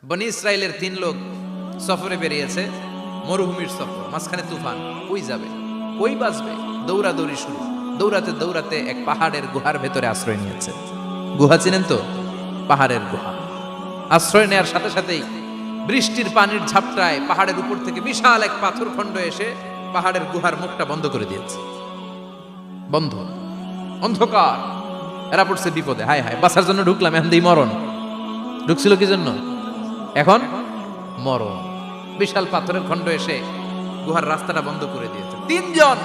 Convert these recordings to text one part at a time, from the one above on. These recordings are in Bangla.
বনি ইসরায়েলের 3 লোক সফরে বেরিয়েছে, মরুভূমির সফর, মাঝখানে তুফান। কই যাবে, কই বাঁচবে, দৌড়াদৌড়ি শুরু। দৌড়াতে দৌড়াতে এক পাহাড়ের গুহার ভেতরে আশ্রয় নিয়েছে। গুহা চিনেন তো? পাহাড়ের গুহা। আশ্রয় নেওয়ার সাথে সাথেই বৃষ্টির পানির ঝাপটায় পাহাড়ের উপর থেকে বিশাল এক পাথর খণ্ড এসে পাহাড়ের গুহার মুখটা বন্ধ করে দিয়েছে। বন্ধ, অন্ধকার। এরা পড়ছে বিপদে। হায় হায়, বাঁচার জন্য ঢুকলাম, এখন দিই মরণ। ঢুকছিল কি জন্য? এখন মরণ। বিশাল পাথরের খণ্ড এসে গুহার রাস্তাটা বন্ধ করে দিয়েছে। 3 জন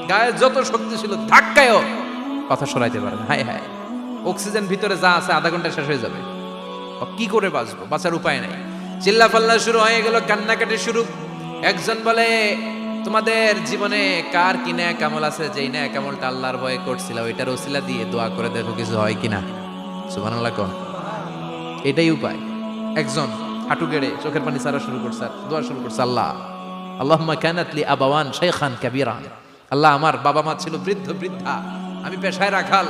গায়ে যত শক্তি ছিল ধাক্কায়ও পাথর সরাইতে পারে না। হায় হায়, অক্সিজেন ভিতরে যা আছে আধা ঘন্টা শেষ হয়ে যাবে। কি করে বাঁচবো? বাঁচার উপায় নাই। চিল্লা ফাল্লা শুরু হয়ে গেল, কান্নাকাটি শুরু। একজন বলে, তোমাদের জীবনে কার কি ন্যাক আমল আছে, যেই ন্যাক আমলটা আল্লাহর ভয়ে করছিল ওইটার ওসিলা দিয়ে দোয়া করে দেখো কিছু হয় কিনা। সুবহানাল্লাহ কোন। এটাই উপায়। একজন হাঁটু গেড়ে চোখের পানি ছাড়া শুরু করছে, দোয়া শুরু করছে, আল্লাহ আল্লাহুম্মা কানাত লি আবাওয়ান শাইখান কাবীরা। আল্লাহ, আমার বাবা মা ছিল বৃদ্ধ বৃদ্ধা, আমি পেশায় রাখাল,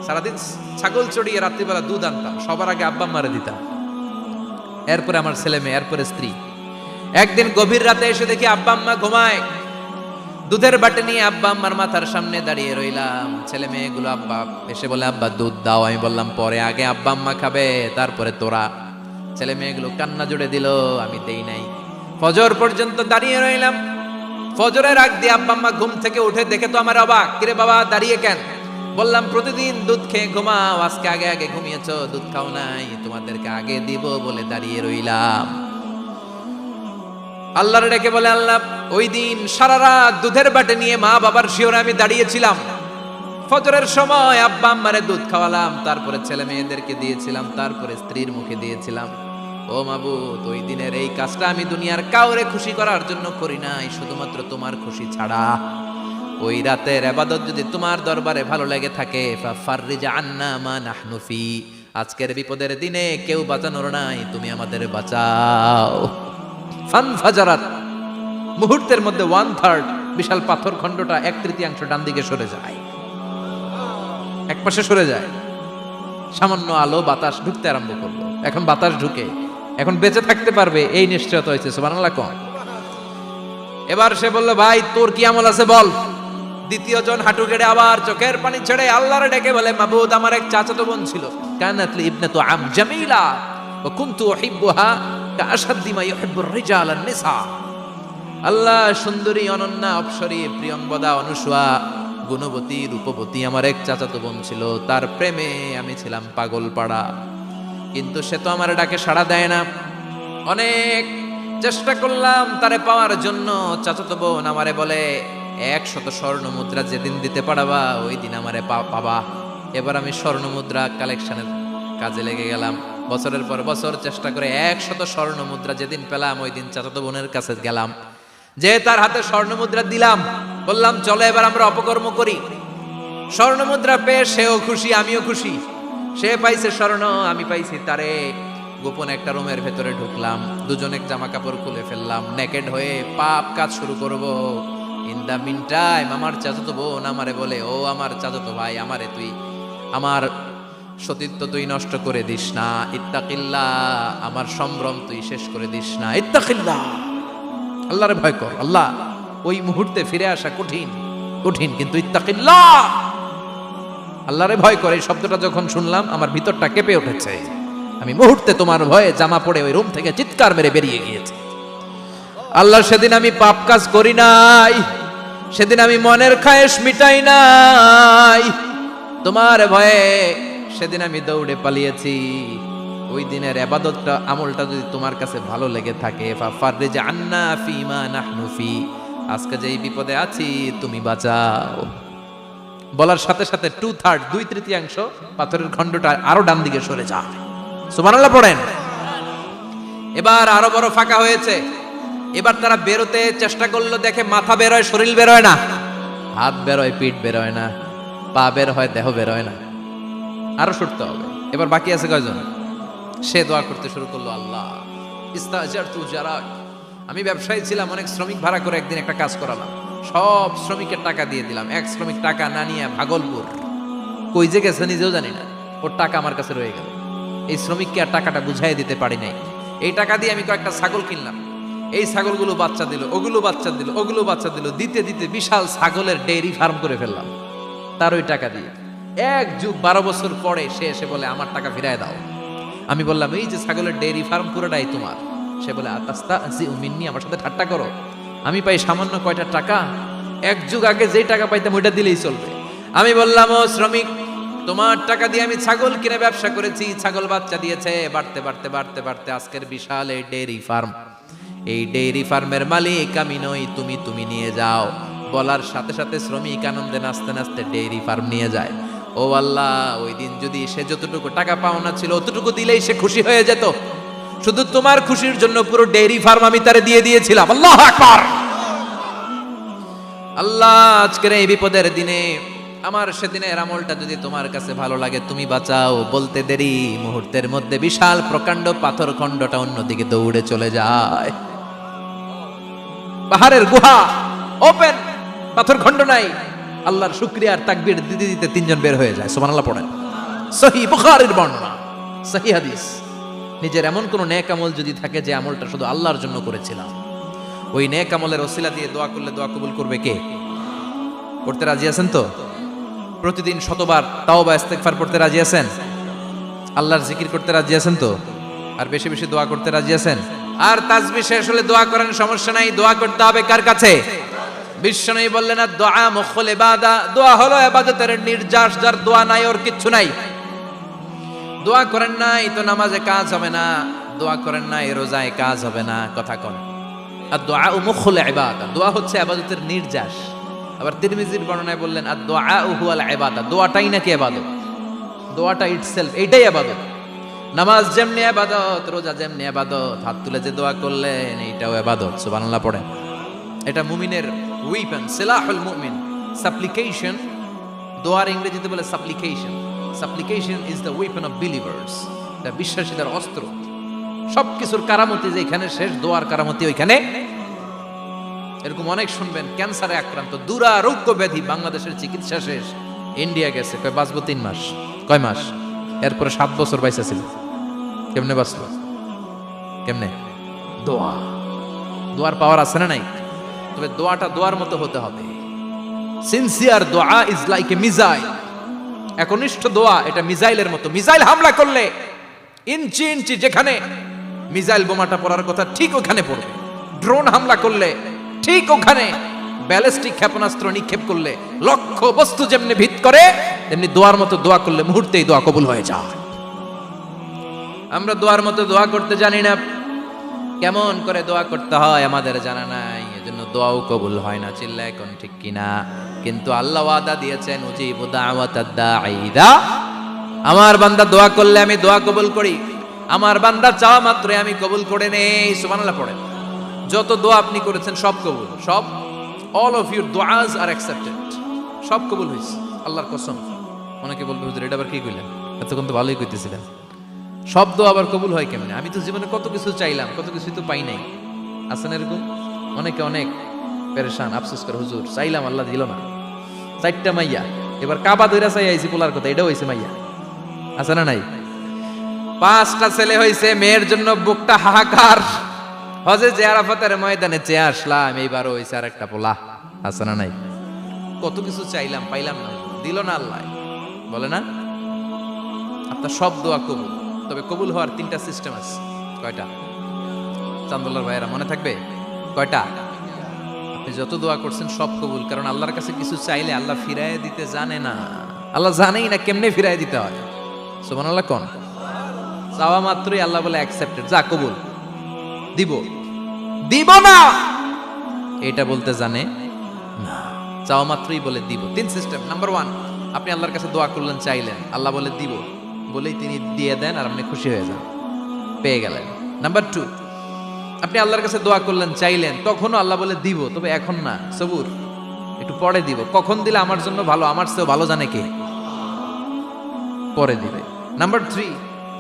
সারাদিন ছাগল চড়িয়ে রাত্রিবেলা দুধ আনতাম, সবার আগে আব্বা আম্মারে দিতাম, এরপরে আমার ছেলে মেয়ে, এরপরে স্ত্রী। একদিন গভীর রাতে এসে দেখি আব্বা আম্মা ঘুমায়। দুধের বাটি নিয়ে আব্বা আম্মার মাথার সামনে দাঁড়িয়ে রইলাম। ছেলে মেয়েগুলো আব্বা এসে বলে, আব্বা দুধ দাও। আমি বললাম পরে, আগে আব্বা আম্মা খাবে, তারপরে তোরা। ছেলে মেয়েগুলো কান্না জুড়ে দিল, আমি দেই নাই। ফজর পর্যন্ত দাঁড়িয়ে রইলাম। ফজরের আগ দিয়ে আব্বা আম্মা ঘুম থেকে উঠে দেখে তো আমার অবাক, কিরে বাবা দাঁড়িয়ে কেন? বললাম প্রতিদিন দুধ খেয়ে ঘুমাও, আজকে আগে আগে ঘুমিয়েছো, দুধ খাও নাই, তোমাদেরকে আগে দিব বলে দাঁড়িয়ে রইলাম। আল্লাহর ডেকে বলে, আল্লাহ ওই দিন সারা রাত দুধের বাটি নিয়ে মা বাবার শিওরে আমি দাঁড়িয়েছিলাম। ফজরের সময় আব্বা আম্মারে দুধ খাওয়ালাম, তারপরে ছেলে মেয়েদেরকে দিয়েছিলাম, তারপরে স্ত্রীর মুখে দিয়েছিলাম। ও মাবুদ, ওই দিনের এই কাজটা আমি দুনিয়ার কাউরে খুশি করার জন্য করি নাই, শুধুমাত্র তোমার খুশি ছাড়া। ওই রাতের ইবাদত যদি তোমার দরবারে ভালো লেগে থাকে, ফাফাররিজ আন্না মা নাহনু ফি, আজকের বিপদের দিনে কেউ বাঁচানোর নাই, তুমি আমাদের বাঁচাও। ফানফাজারাত, মুহূর্তের মধ্যে 1/3 বিশাল পাথর খণ্ডটা 1/3 ডান দিকে সরে যায়, এক পাশে সরে যায়। সামান্য আলো বাতাস ঢুকতে আরম্ভ করলো। এখন বাতাস ঢুকে, এখন বেঁচে থাকতে পারবে এই নিশ্চয়তা হয়েছে। সুবহানাল্লাহ কোন। এবার সে বলল, ভাই তোর কি আমল আছে বল। দ্বিতীয় জন হাঁটু গেড়ে আবার চোখের পানি ছেড়ে আল্লাহর ডেকে বলে, মাবুদ আমার এক চাচাতো বোন ছিল, কানাত লি ইবনাতু আম জামিলা ওয়া কুনতু উহিব্বুহা কাআশাদ্দি মা ইউহিব্বুর রিজাল আন-নিসা। আল্লাহ, সুন্দরী, অনন্যা, অপ্সরী, প্রিয়ংবদা, অনুসয়া, গুণবতী, রূপবতী আমার এক চাচাতো বোন ছিল, তার প্রেমে আমি ছিলাম পাগল পাড়া, কিন্তু সে তো আমার ডাকে সাড়া দেয় না। অনেক চেষ্টা করলাম তারে পাওয়ার জন্য। চাচাতো বোন আমারে বলে, 100 স্বর্ণ মুদ্রা যেদিন দিতে পারবা ওই দিন আমারে পাবা। এবার আমি স্বর্ণ মুদ্রা কালেকশনের কাজে লেগে গেলাম। বছরের পর বছর চেষ্টা করে 100 স্বর্ণ মুদ্রা যেদিন পেলাম ওই দিন চাচাতো বোনের কাছে গেলাম, যে তার হাতে স্বর্ণ মুদ্রা দিলাম, বললাম চলো এবার আমরা অপকর্ম করি। স্বর্ণ মুদ্রা পেয়ে সেও খুশি, আমিও খুশি। সে পাইছে স্বর্ণ, আমি পাইছি তারে। গোপন একটা রুমের ভেতরে ঢুকলাম, দুজনে জামা কাপড় খুলে ফেললাম, নেকেড হয়ে পাপ কাজ শুরু করব। ইন দা মিন টাইম আমার চাচাতো বোন আমারে বলে, ও আমার চাচাতো ভাই, আমারে তুই আমার সতীত্ব তুই নষ্ট করে দিস না, ইত্তাকিল্লাহ, আমার সম্ভ্রম তুই শেষ করে দিস না, ইত্তাকিল্লাহ, আল্লাহরে ভয় কর। আল্লাহ, ওই মুহূর্তে ফিরে আসা কঠিন কঠিন, কিন্তু ইত্তাকিল্লাহ, আল্লাহরে ভয় করে, এই শব্দটা যখন শুনলাম আমার ভিতরটা কেঁপে উঠেছে। আমি মুহূর্তে তোমার ভয়ে জামা পড়ে ওই রুম থেকে চিৎকার মেরে বেরিয়ে গিয়েছি। আল্লাহ, সেদিন আমি পাপ কাজ করি নাই, সেদিন আমি মনের খায়েশ মিটাই নাই, তোমার ভয়ে সেদিন আমি দৌড়ে পালিয়েছি। ওই দিনের ইবাদতটা, আমলটা যদি তোমার কাছে ভালো লেগে থাকে, ফাফাররিজ আন্না ফিমা নাহনু ফি, আজকে যেই বিপদে আছি তুমি বাঁচাও। বলার সাথে সাথে 2/3 2/3 পাথরের খণ্ডটা আরো ডান দিকে সরে যায়। সুবহানাল্লাহ পড়েন। এবার আরো বড় ফাঁকা হয়েছে। এবার তারা বেরোতে চেষ্টা করলো, দেখে মাথা বের হয়, শরীর বের হয় না, হাত বের হয়, পিঠ বের হয় না, পা বের হয়, দেহ বের হয় না, আরো সরতে হবে। এবার বাকি আছে কয়জন? সে দোয়া করতে শুরু করলো, আল্লাহ ইস্তাজারতু জারাক, আমি ব্যবসায়ী ছিলাম, অনেক শ্রমিক ভাড়া করে একদিন একটা কাজ করালাম, সব শ্রমিকের টাকা দিয়ে দিলাম। এক শ্রমিক টাকা না নিয়ে ভাগলপুর কই যে গেছে নিজেও জানি না, ওর টাকা আমার কাছে রয়ে গেল। এই শ্রমিককে আর টাকাটা বুঝাই দিতে পারি নাই। এই টাকা দিয়ে আমি কয়েকটা ছাগল কিনলাম, এই ছাগলগুলো বাচ্চা দিল, ওগুলো বাচ্চা দিল, ওগুলো বাচ্চা দিল, দিতে দিতে বিশাল ছাগলের ডেইরি ফার্ম করে ফেললাম তার ওই টাকা দিয়ে। 1 যুগ 12 বছর পরে সে এসে বলে আমার টাকা ফিরায় দাও। আমি বললাম এই যে ছাগলের ডেইরি ফার্ম পুরোটাই তোমার। সে বলে আতাস্তাজিউ মিন্নি, আমার সাথে ঠাট্টা করো? আমি পাই সামান্য কয়টা টাকা, 1 যুগ আগে যেই টাকা পাইতাম ওইটা দিলেই চলবে। আমি বললাম ও শ্রমিক, তোমার টাকা দিয়ে আমি ছাগল কিনে ব্যবসা করেছি, ছাগল বাচ্চা দিয়েছে, বাড়তে বাড়তে বাড়তে বাড়তে আজকের বিশাল এই ডেইরি ফার্ম, এই ডেইরি ফার্মের মালিক আমি নই, তুমি নিয়ে যাও। বলার সাথে সাথে শ্রমিক আনন্দে নাচতে নাচতে ডেইরি ফার্ম নিয়ে যায়। ও আল্লাহ, ওই দিন যদি সে যতটুকু টাকা পাওনা ছিল অতটুকু দিলেই সে খুশি হয়ে যেত। শুধু তোমার খুশির জন্য পুরো ডেইরি ফার্ম আমি তারে দিয়ে দিয়েছিলাম। আল্লাহু আকবার। আল্লাহ, আজকের এই বিপদের দিনে আমার সেদিনের আমলটা যদি তোমার কাছে ভালো লাগে তুমি বাঁচাও। বলতে দেরি, মুহূর্তের মধ্যে বিশাল প্রকাণ্ড পাথর খণ্ডটা অন্যদিকে দৌড়ে চলে যায়। পাহাড়ের গুহা ওপেন, পাথর খণ্ড নাই। আল্লাহর শুকরিয়া আর তাকবীর দিতে দিতে 3 জন বের হয়ে যায়। সুবহানাল্লাহ পড়েন। সহিহ বুখারীর বর্ণনা, সহিহ হাদিস। নিজের এমন কোন নেক আমল যদি থাকে যে আমলটা শুধু আল্লাহর জন্য করেছিলাম, ওই নেক আমলের ওসিলা দিয়ে দোয়া করলে দোয়া কবুল করবে কে? করতে রাজি আছেন তো? প্রতিদিন শতবার তাওবা ইস্তেগফার পড়তে রাজি আছেন? আল্লাহর জিকির করতে রাজি আছেন তো? আর বেশি বেশি দোয়া করতে রাজি আছেন? আর তাসবিহ শেষ হলে দোয়া করেন, সমস্যা নাই। দোয়া করতে হবে কার কাছে? বিশ্বনবী বললেন না, দোয়া মুখুল ইবাদা, দোয়া হলো ইবাদতের নির্যাস। যার দোয়া নাই ওর কিচ্ছু নাই। দোয়া করেন নাই তো নামাজে কাজ হবে না, দোয়া করেন নাই রোজায় কাজ হবে না। কথা কোন? আর দোয়া মুখুল ইবাদা, দোয়া হচ্ছে ইবাদতের নির্যাস। আবার তিরমিজির বর্ণনায় বললেন আর দোয়া হুয়াল ইবাদা, দোয়াটাই নাকি ইবাদত, দোয়াটা ইটসেলফ এইটাই ইবাদত। নামাজ যেমনি ইবাদত, রোজা যেমনি ইবাদত, হাত তুলে যে দোয়া করলেন এইটাও ইবাদত। সুবহানাল্লাহ পড়েন। এটা মুমিনের ওয়েপন, সিলাহুল মুমিন। সাপ্লিকেশন, দোয়ার ইংরেজিতে বলে সাপ্লিকেশন। সাপ্লিকেশন is the weapon of believers, এটা বিশ্বাসীদের অস্ত্র। সবকিছুর কারামতি যেখানে শেষ, দোয়ার কারামতি ওইখানে। এরকম অনেক শুনবেন, ক্যান্সারে আক্রান্ত, দুরারোগ্য ব্যাধি, বাংলাদেশের চিকিৎসা শেষ, ইন্ডিয়া গেছে, কয় বাঁচবো 3 মাস। কয় মাস? এরপরে 7 বছর বাইসা ছিল। কেমনে বাঁচলো? কেমনে? দোয়া। দোয়ার পাওয়ার আছে না নাই? তবে দোয়াটা দোয়ার মতো হতে হবে। সিনসিয়ার দোয়া ইজ লাইক এ মিসাইল। একনিষ্ঠ দোয়া এটা মিসাইলের মতো। মিসাইল হামলা করলে ইঞ্চি ইঞ্চি যেখানে মিসাইল বোমাটা পড়ার কথা ঠিক ওখানে পড়বে। ড্রোন হামলা করলে ঠিক ওখানে, ব্যালিস্টিক ক্ষেপণাস্ত্র নিক্ষেপ করলে লক্ষ্য বস্তু যেমনি ভিত করে, তেমনি দোয়ার মতো দোয়া করলে মুহূর্তেই দোয়া কবুল হয়ে যায়। আমরা দোয়ার মতো দোয়া করতে জানি না, কেমন করে দোয়া করতে হয় আমাদের জানা নাই, এজন্য দোয়াও কবুল হয় না। চিল্লা এখন ঠিক কিনা? কিন্তু আল্লাহ ওয়াদা দিয়েছেন, উজিবু দাওয়াতাদ দাঈ ইযা, আমার বান্দা দোয়া করলে আমি দোয়া কবুল করি। আমার বান্দা চাওয়া মাত্রই আমি কবুল করে নেই। সুবহানাল্লাহ পড়েন। যত দোয়া আপনি করেছেন সব কবুল, সব। অল অফ ইউর দোয়াজ আর অ্যাকসেপ্টেড, সব কবুল হয়েছে আল্লাহর কসম। অনেকে বলবে হুজুর এটা আবার কি কইলেন, এতক্ষণ তো ভালোই কইতেছিলেন। সব দোয়া আবার কবুল হয় কেমনে? আমি তো জীবনে কত কিছু চাইলাম, কত কিছুই তো পাই নাই। আছেন এরকম অনেকে, অনেক পেরেশান, আফসোস করে হুজুর চাইলাম আল্লাহ দিল না। 4টা মাইয়া, এবার কাবা দইরা চাই আইছি পোলার কথা, এটাও হয়েছে মাইয়া। আছে না নাই? 5টা ছেলে হয়েছে, মেয়ের জন্য বুকটা হাহাকার। হজে যে আরাফাতের ময়দানে চেয়ে আসলাম, এইবারও হয়েছে আর একটা পোলা। আছে না নাই? কত কিছু চাইলাম, পাইলাম না, দিল না আল্লাহ। বলে না আপনার সব দোয়া কবুল। তবে কবুল হওয়ার 3টা সিস্টেম আছে। কয়টা? চান্দুল্লার ভাইয়েরা মনে থাকবে? কয়টা? আপনি যত দোয়া করছেন সব কবুল, কারণ আল্লাহর কাছে কিছু চাইলে আল্লাহ ফিরায় দিতে জানে না। আল্লাহ জানেই না কেমনে ফিরায় দিতে হয়। সুবহানাল্লাহ কোন? চাওয়া মাত্রই আল্লাহ বলে অ্যাকসেপ্টেড, যা কবুল, দিব দিব না এটা বলতে জানে না। চাওয়া মাত্রই বলে দিব। 3 সিস্টেম। নাম্বার 1, আপনি আল্লাহর কাছে দোয়া করলেন, চাইলেন, আল্লাহ বলে দিব, বলেই তিনি দিয়ে দেন আর আপনি খুশি হয়ে যান, পেয়ে গেলেন। নাম্বার 2, আপনি আল্লাহর কাছে দোয়া করলেন, চাইলেন, তখনও আল্লাহ বলে দিব, তবে এখন না, সবুর, একটু পরে দিব। কখন দিলে আমার জন্য ভালো, আমার চেয়েও ভালো জানে কে, পরে দিবে। নাম্বার 3,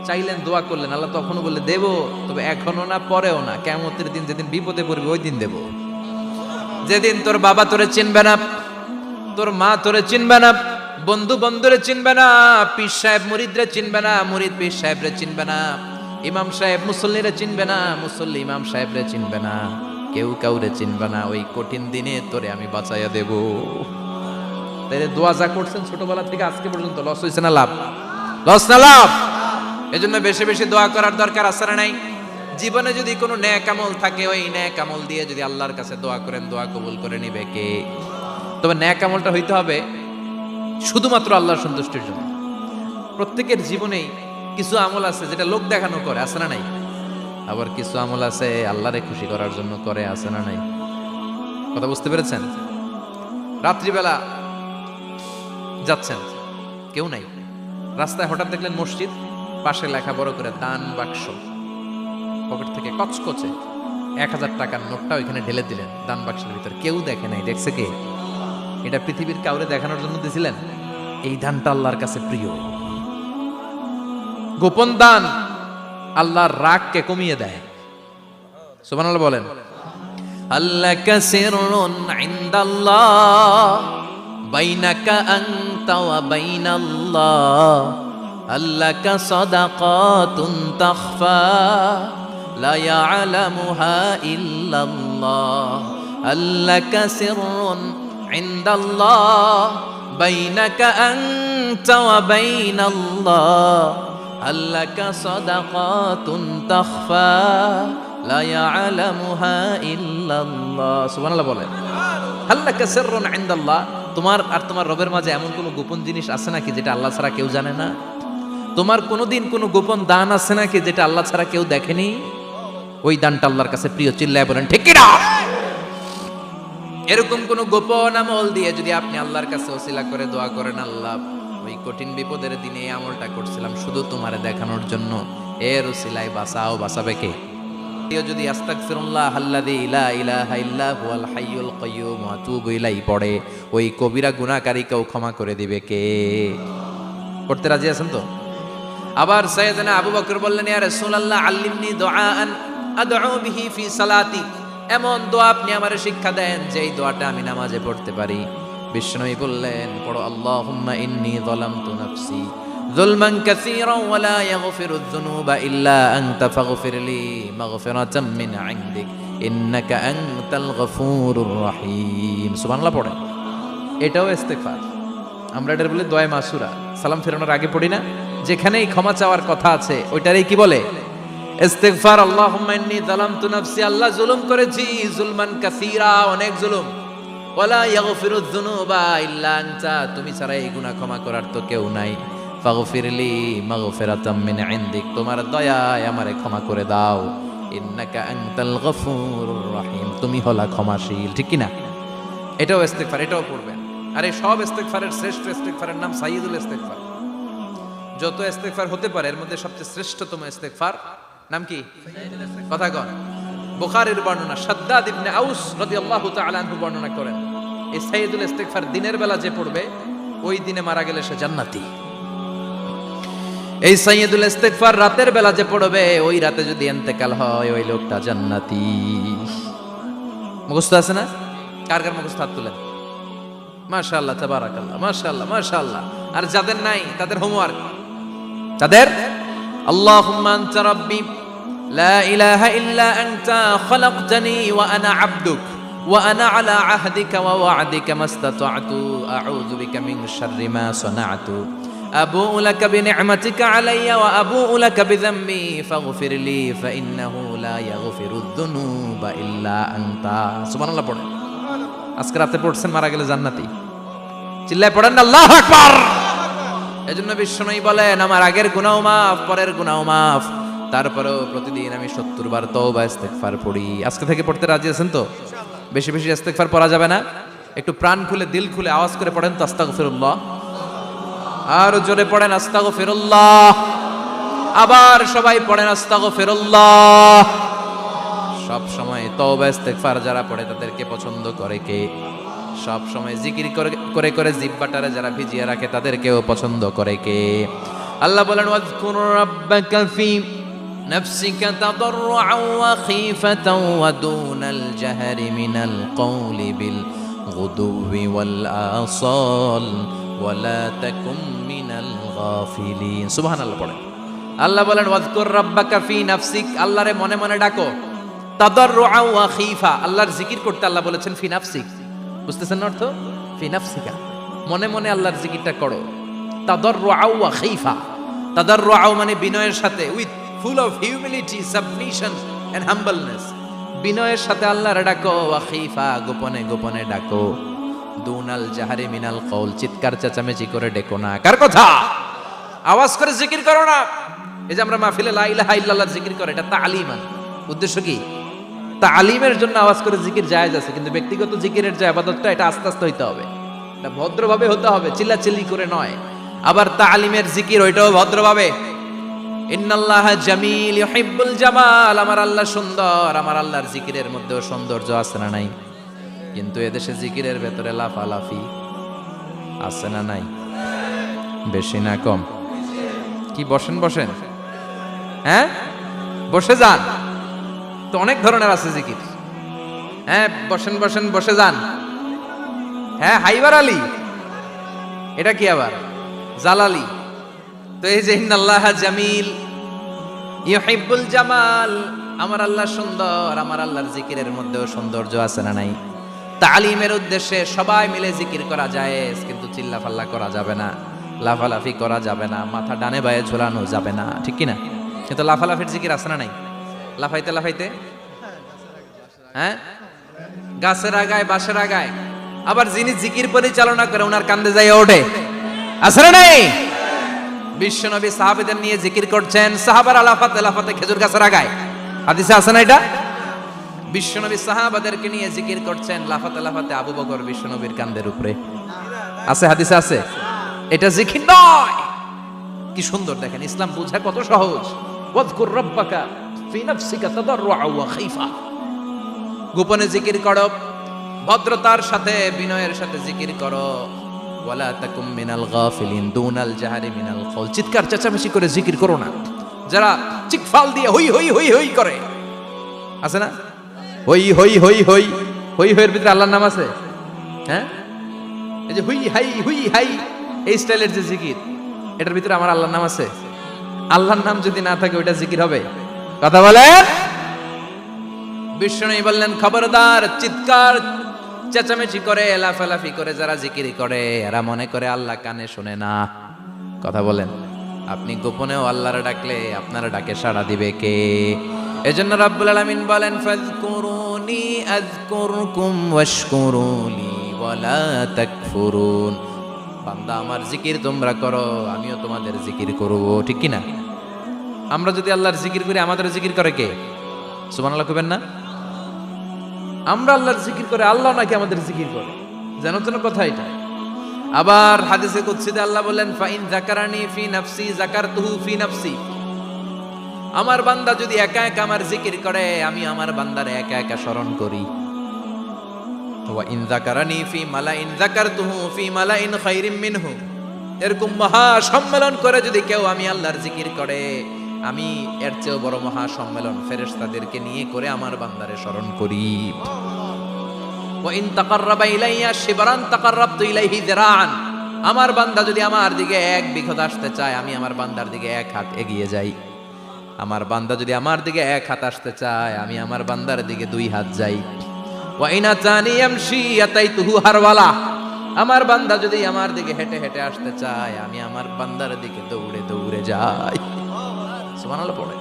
চাইলেন, দোয়া করলেন, আল্লাহ তখনও বলে দেব, তবে এখনো না, পরেও না, কিয়ামতের দিন যেদিন বিপদে পড়বে ওই দিন দেব। যেদিন তোর বাবা তোরে চিনবে না, তোর মা তোরে চিনবে না, বন্ধু বন্ধুরে চিনবে না, পীর সাহেব মুরিদরে চিনবে না, মুরিদ পীর সাহেবরে চিনবে না, ইমাম সাহেব মুসল্লিরে চিনবে না, মুসল্লি ইমাম সাহেবরে চিনবে না, কেউ কাউরে চিনবে না। ওই কঠিন দিনে তোরে আমি বাঁচাইয়া দেব। তাইলে দোয়া যা করছেন ছোটবেলা থেকে আজকে পর্যন্ত লস হয়েছে না লাভ? লস না লাভ? এজন্য বেশি বেশি দোয়া করার দরকার আছে না নাই? জীবনে যদি কোনো নেক আমল থাকে, ওই নেক আমল দিয়ে যদি আল্লাহর কাছে দোয়া করেন, দোয়া কবুল করে নিবে কে? তবে নেক আমলটা হইতে হবে শুধুমাত্র আল্লাহর সন্তুষ্টির জন্য। প্রত্যেকের জীবনেই কিছু আমল আছে যেটা লোক দেখানো করে, আছে না নাই? আবার কিছু আমল আছে আল্লাহরে খুশি করার জন্য করে, আছে না নাই? কথা বুঝতে পেরেছেন? রাত্রিবেলা যাচ্ছেন, কেউ নাই, রাস্তায় হঠাৎ দেখলেন মসজিদ, পাশে লেখা বড় করে দান বাক্স, পকেট থেকে কচকচে 1000 টাকার নোটটা ওইখানে ঢেলে দিলেন দান বাক্সের ভিতর। কেউ দেখে নাই, দেখছে কে? এটা পৃথিবীর কাউরে দেখানোর জন্য দিছিলেন? এই দানটা আল্লাহর কাছে প্রিয়। গোপন দান আল্লাহর রাগকে কমিয়ে দেয়। সুবহানাল্লাহ বলেন। আল্লাকা সিররুন ইনদাল্লাহ বাইনাকা আনতা ওয়া বাইনাল্লাহ, আল্লাকা সাদাকাতুন তাখফা লা ইয়ালামুহা ইল্লাল্লাহ, আল্লাকা সিররুন ইনদাল্লাহ বাইনাকা আনতা ওয়া বাইনাল্লাহ, আল্লাকা সাদাকাতুন তাখফা লা ইয়ালামুহা ইল্লাল্লাহ। সুবহানাল্লাহ বলেন। আল্লাকা সিররুন ইনদাল্লাহ, তোমার আর তোমার রবের মাঝে এমন কোনো গোপন জিনিস আছে নাকি যেটা আল্লাহ ছাড়া কেউ জানে না? তোমার কোনোদিন কোনো গোপন দান আছে নাকি যেটা আল্লাহ ছাড়া কেউ দেখেনি? ওই দানটা আল্লাহর কাছে প্রিয়। চিল্লায় বলেন ঠিক কি না? এরকম কোন গোপন আমল দিয়ে যদি আপনি আল্লাহর কাছে ওসিলা করে দোয়া করেন, আল্লাহ ওই কঠিন বিপদের দিনে এই আমলটা করছিলাম শুধু তোমারে দেখানোর জন্য, এর ওসিলায় বাঁচাও, বাঁচাবে কে? যদি আস্তাগফিরুল্লাহ আল্লাযী লা ইলাহা ইল্লা হুয়াল হাইয়ুল কাইয়্যুম ওয়া আতুবু ইলাইহি পড়ে, ওই কবিরা গুনাহকারীকেও ক্ষমা করে দিবে কে? পড়তে রাজি আছেন তো? আবার সাইয়েদনা আবু বকর বললেন, ইয়া রাসূলুল্লাহ আল্লিমনি দুআআন আদউ বিহি ফি সালাতি, এমন দোয়া আপনি আমারে শিক্ষা দেন যে এই দোয়াটা আমি নামাজে পড়তে পারি। বিশ্বনবী বললেন, পড়ো আল্লাহুম্মা ইন্নী যালামতু নাফসি যুলমান কাসীরান ওয়া লা ইয়াগফিরুয যুনুবা ইল্লা আনতা ফাগফিরলি মাগফিরাতাম মিন ইনদিক ইন্নাকা আনতাল গফুরুর রহিম। সুবহানাল্লাহ পড়েন। এটাও ইস্তেগফার। আমরা এটার বলে দোয়া মাসুরা, সালাম ফেরানোর আগে পড়ি না? যেখানেই ক্ষমা চাওয়ার কথা আছে ওইটারই কি বলে? ইস্তিগফার। আল্লাহুম্মা ইন্নী যালামতু নাফসি, আল্লাহ জুলুম করেছি, যুলমান কাসীরা, অনেক জুলুম, ওয়ালা ইয়াগফিরুয যুনুবা ইল্লা আনতা, তুমি ছাড়া এই গুনাহ ক্ষমা করার তো কেউ নাই। ফাগফিরলি মাগফিরাতাম মিন ইনদিক, তোমার দয়ায় আমারে ক্ষমা করে দাও। ইন্নাকা আনতাল গফুরুর রহিম, তুমি হলা ক্ষমাশীল। ঠিক কি না? এটাও ইস্তিগফার, এটাও পড়বেন। আর এই সব ইস্তিগফারের শ্রেষ্ঠ ইস্তিগফারের নাম সাইয়্যিদুল ইস্তিগফার। যত ইস্তিগফার হতে পারে এর মধ্যে সবচেয়ে শ্রেষ্ঠতম ইস্তিগফার নাম কি? কথা কন। বুখারীর বর্ণনা, শাদ্দাদ ইবনে আউস রাদিয়াল্লাহু তাআলা আনহু বর্ণনা করেন, এই সাইয়্যিদুল ইস্তিগফার দিনের বেলা যে পড়বে ওই দিনে মারা গেলে সে জান্নাতি। এই সাইয়্যিদুল ইস্তিগফার রাতের বেলা যে পড়বে ওই রাতে যদি ইন্তেকাল হয় ওই লোকটা জান্নাতি। মুখস্থ আছে না? কার কার মুখস্থ? হাত তুলেন। মাশাআল্লাহ, তাবারাকাল্লাহ, মাশাআল্লাহ, মাশাআল্লাহ। আর যাদের নাই তাদের হোমওয়ার্ক, তাদের আল্লাহুম্মা আনতা রাব্বি লা ইলাহা ইল্লা আনতা খালাকতানি ওয়া আনা আবদুক ওয়া আনা আলা আহদিকা ওয়া ওয়া'দিকা মাসতাতa'তু আউযু বিকা মিন শাররি মা সানা'তু আবুউ লাকা বিনি'মাতিকা আলাইয়া ওয়া আবুউ লাকা বিযামবি ফাগফিরলি ফাইন্নাহু লা ইয়াগফিরুয যুনুবা ইল্লা আনতা। সুবহানাল্লাহ পড়েন। আজকে রাতে পড়ছেন, মারা গেলে জান্নাতি। চিল্লায় পড়েন আল্লাহু আকবার। এজন্য বিশ্বনবী বলেন, আমার আগের গুনাহ মাফ, পরের গুনাহ মাফ, তারপরেও প্রতিদিন আমি 70 বার তওবা ইস্তিগফার পড়ি। আজকে থেকে পড়তে রাজি আছেন তো? বেশি বেশি ইস্তিগফার পড়া যাবে না? একটু প্রাণ খুলে দিল খুলে আওয়াজ করে পড়েন তো আস্তাগফিরুল্লাহ। আর জোরে পড়েন আস্তাগফিরুল্লাহ। আবার সবাই পড়েন আস্তাগফিরুল্লাহ। সব সময় তওবা ইস্তিগফার যারা পড়ে তাদেরকে পছন্দ করে কে? সব সময় জিকির করে করে জিহ্বাটারে যারা ভিজিয়ে রাখে তাদেরকেও পছন্দ করে কে? আল্লাহ বলেন, ওয়াযকুর রাব্বাকা ফি নাফসিকা তাদাররুআন ওয়া খীফাতান ওয়া দুনাল জাহরি মিনাল কওলি বিল গুদুওয়ি ওয়াল আসাল ওয়া লা তাকুম মিনাল গাফিলিন। সুবহানাল্লাহ পড়েন। আল্লাহ বলেন ওয়াজকুর রাব্বাকা ফি নাফসিক, আল্লাহরে মনে মনে ডাকো। তাদাররুআ ওয়া খীফা, আল্লাহর জিকির করতে আল্লাহ বলেছেন ফি নাফসিক, বুঝতেছেন না অর্থ? ফি নাফসিকা, মনে মনে আল্লাহর জিকিরটা করো। তাদাররুআ ওয়া খীফা, তাদাররুআ মানে বিনয়ের সাথে, with full of humility, submission and humbleness, বিনয়ের সাথে আল্লাহরে ডাকো। ওয়া খীফা, গোপনে গোপনে ডাকো। দুনাল জাহারি মিনাল কওল, চিৎকার চেঁচামেচি করে ডেকো না। কার কথা? আওয়াজ করে জিকির করো না। এই যে আমরা মাহফিলে লা ইলাহা ইল্লাল্লাহ জিকির করে, এটা তালিমান। উদ্দেশ্য কি? তালিমের জন্য আওয়াজ করে জিকির জায়েজ আছে, কিন্তু ব্যক্তিগত জিকিরের যে ইবাদতটা, এটা আস্তে আস্তে হইতে হবে, এটা ভদ্রভাবে হতে হবে, চিল্লাচিল্লি করে নয়। আবার তালিমের জিকির ওইটাও ভদ্রভাবে। ইন্নাল্লাহা জামিল ইউহিব্বুল জামাল, আমার আল্লাহ সুন্দর, আমার আল্লাহর জিকিরের মধ্যেও সৌন্দর্য আছে না নাই? কিন্তু এদেশে জিকিরের ভেতরে লাফালাফি আছে না নাই? বেশি না কম? কি বসেন বসেন, হ্যাঁ বসে যান তো, অনেক ধরনের আছে জিকির। হ্যাঁ বসেন বসেন, বসে যান। হ্যাঁ হাইবার আলী, এটা কি আবার জালালি? তো এই যে ইন্নাল্লাহা জামিল ইউহিব্বুল জামাল, আমার আল্লাহ সুন্দর, আমার আল্লাহর জিকিরের মধ্যেও সৌন্দর্য আছে না নাই? তালিমের উদ্দেশ্যে সবাই মিলে জিকির করা যায়, কিন্তু চিল্লাফাল্লা করা যাবে না, লাফালাফি করা যাবে না, মাথা ডানে বায়ে ঝোলানো যাবে না, ঠিক কি না? কিন্তু লাফালাফির জিকির আছে না নাই? লাফাইতে লাফাইতে, হ্যাঁ গাছের আগায় বাঁশের আগায়। আবার যিনি জিকির পরিচালনা করে ওনার কান্দে যাই ওঠে, আছে না নাই? বিশ্বনবী সাহাবাদের নিয়ে জিকির করছেন, সাহাবারা লাফাতে লাফাতে খেজুর গাছের আগায়, হাদিসে আছে না এটা? বিশ্বনবী সাহাবাদেরকে নিয়ে জিকির করছেন, লাফাতে লাফাতে আবু বকর বিশ্বনবীর কান্দের উপরে, আছে হাদিসে আছে। এটা জিকির নয়। কি সুন্দর দেখেন, ইসলাম বোঝা কত সহজ। ওয়াজকুর রাব্বাকা ফি নাফসিকা তাদাররুআ ওয়া খীফা, গোপনে জিকির করো, ভদ্রতার সাথে বিনয়ের সাথে জিকির করো। ওয়ালা তাকুম মিনাল গাফিলিন, দুনাল জাহারি মিনাল কওল, চিৎকার চেঁচামেচি করে জিকির করো না। যারা চিকফাল দিয়ে হই হই হই হই করে, আছে না? হই হই হই হই হই হইয়ের ভিতরে আল্লাহর নাম আছে। হ্যাঁ এই যে হুই হাই হুই হাই, এই স্টাইলের যে জিকির, এটার ভিতরে আমার আল্লাহর নাম আছে? আল্লাহর নাম যদি না থাকে ওইটা জিকির হবে? কথা বলে। বিষ্ণু বললেন খবরদার, চিৎকার চেঁচামেচি করে লাফালাফি করে যারা জিকির করে, এরা মনে করে আল্লাহ কানে শোনে না। কথা বলেন। আপনি গোপনেও আল্লাহরে ডাকলে আপনারা ডাকে সাড়া দিবে কে? এজন্য রাব্বুল আলামিন বলেন ফাযকুরুনি আযকুরকুম ওয়াশকুরুলি ওয়ালা তাকফুরুন। বান্দা আমার জিকির তোমরা করো, আমিও তোমাদের জিকির করব, ঠিক কি না? আমরা যদি আল্লাহর জিকির করি, আমাদের জিকির করে কে? সুবহানাল্লাহ কইবেন না? আমরা আল্লাহর জিকির করে, আল্লাহ নাকি আমাদের জিকির করে, জানো কথা এটা। আবার হাদিসে কুদসিতে আল্লাহ বলেন ফাইন যাকারানি ফি নাফসি যাকারতুহু ফি নাফসি, আমার বান্দা যদি একা একা আমার জিকির করে, আমি আমার বান্দারে একা একা স্মরণ করি। ওয়া ইন যাকারানি ফি মালাইন যাকারতুহু ফি মালাইন খায়রিম মিনহু, এরকম মহা সম্মেলন করে যদি কেউ আমি আল্লাহর জিকির করে, আমি এর চেয়েও বড় মহা সম্মেলন ফেরেশতাদেরকে নিয়ে করে আমার বান্দারে স্মরণ করি। ওয়া ইন তাকাররাবা ইলাইয়া শিবরান তাকাররাবতু ইলাইহি যিরাআন, আমার বান্দা যদি আমার দিকে এক বিঘত আসতে চায়, আমি আমার বান্দার দিকে এক হাত এগিয়ে যাই। আমার বান্দা যদি আমার দিকে এক হাত আসতে চায়, আমি আমার বান্দার দিকে দুই হাত যাই। ওয়া ইন আতানি ইয়ামশি আতাইতুহু হারওয়ালা, আমার বান্দা যদি আমার দিকে হেঁটে হেঁটে আসতে চায়, আমি আমার বান্দার দিকে দৌড়ে দৌড়ে যাই। সুবহানাল্লাহ পড়ে।